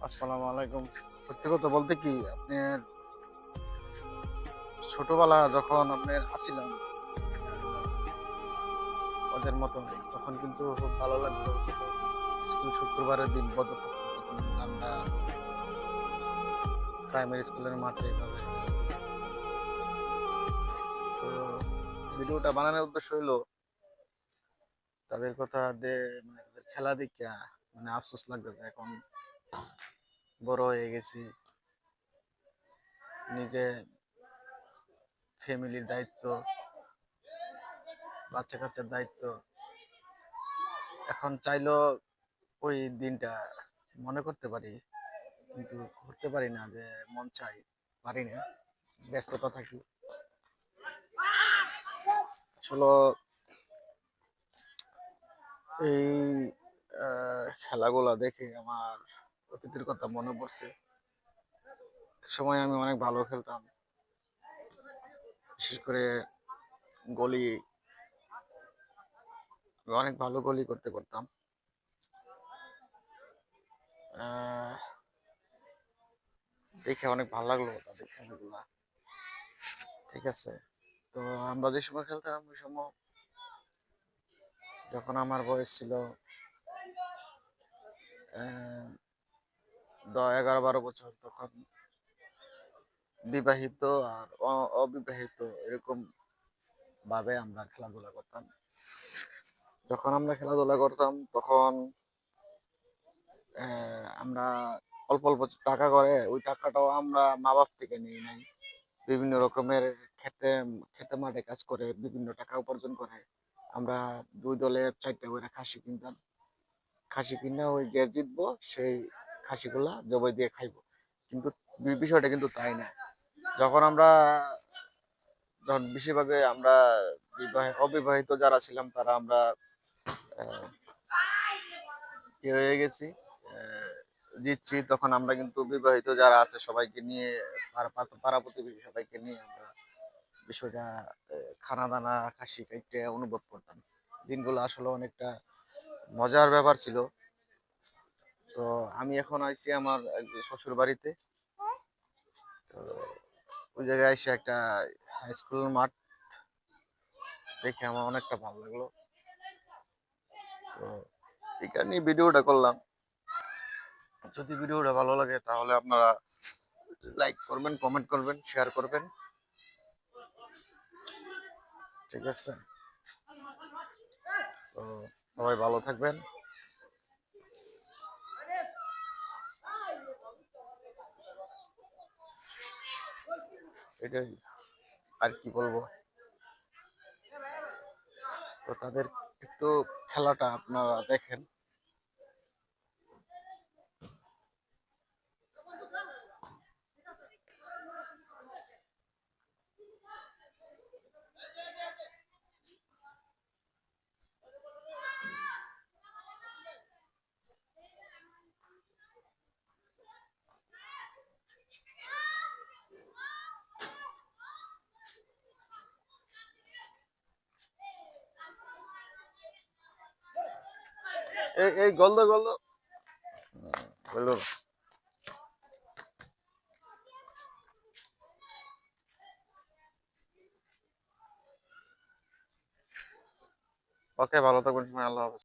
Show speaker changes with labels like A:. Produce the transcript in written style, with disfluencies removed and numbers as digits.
A: আসসালামু আলাইকুম। সত্যি কথা বলতে কি আপনার ছোটবেলা যখন আপনার আছিলাম ওদের মতন তখন কিন্তু খুব ভালো লাগতো। স্কুল শুক্রবারের দিন বন্ধ থাকতো তখন কিন্তু আমরা প্রাইমারি স্কুলের মাঠে এভাবে খেলাধুলা করতাম। তো ভিডিওটা বানানোর উদ্দেশ্য হইলো তাদের কথা মানে তাদের খেলা দেখিয়া মানে আফসোস লাগতেছে এখন বড় হয়ে গেছি, নিজে ফ্যামিলির দায়িত্ব, বাচ্চা কাচ্চার দায়িত্ব। এখন চাইলেও ওই দিনটা মনে করতে পারি, কিন্তু করতে পারি না, যে মন চাই পারি না, ব্যস্ততা থাকি। আসলে এই খেলাগুলা দেখে আমার অতীতের কথা মনে পড়ছে। সময় আমি অনেক ভালো খেলতাম, বিশেষ করে গলি, অনেক ভালো গলি করতে পারতাম। আহ, দেখে অনেক ভালো লাগলো তাদের খেলাগুলা। ঠিক আছে, তো আমরা যে সময় খেলতাম ওই সময় যখন আমার বয়স ছিল 11-12 বছর, তখন বিবাহিত আর অবিবাহিত এরকম ভাবে আমরা খেলাধুলা করতাম। যখন আমরা খেলাধুলা করতাম তখন আমরা অল্প অল্প টাকা করে, ওই টাকাটাও আমরা মা বাপ থেকে নিয়ে নাই, বিভিন্ন রকমের খেতে খেতে মাঠে কাজ করে বিভিন্ন টাকা উপার্জন করে আমরা দুই দলে 4টা করে খাসি কিনতাম। খাসি কিনে ওই যে জিতবো সেই খাসিগুলা জবাই দিয়ে খাইবো। কিন্তু বিষয়টা কিন্তু তাই না। যখন আমরা যখন বেশিরভাগে আমরা অবিবাহিত যারা ছিলাম তারা আমরা আহ, কি হয়ে গেছি, আহ, জিতছি, তখন আমরা কিন্তু বিবাহিত যারা আছে সবাইকে নিয়ে, পাড়া প্রতিবেশী সবাইকে নিয়ে আমরা বিষয়টা খানা দানা খাসি খাইতে অনুভব করতাম। দিনগুলো আসলে অনেকটা মজার ব্যাপার ছিল। তো আমি এখন আইছি আমার শ্বশুর বাড়িতে। তো ওই জায়গায় এসে একটা হাই স্কুলের মাঠ দেখে আমার অনেকটা ভালো লাগলো। তো এখানে ভিডিওটা করলাম। যদি ভিডিওটা ভালো লাগে তাহলে আপনারা লাইক করবেন, কমেন্ট করবেন, শেয়ার করবেন। ঠিক আছে, তো সবাই ভালো থাকবেন। এটাই আর কি বলবো। তো তাদের একটু খেলাটা আপনারা দেখেন। এই গল্দ গল্দ বললো। ওকে, ভালো থাকবেন, আল্লাহ হাফেজ।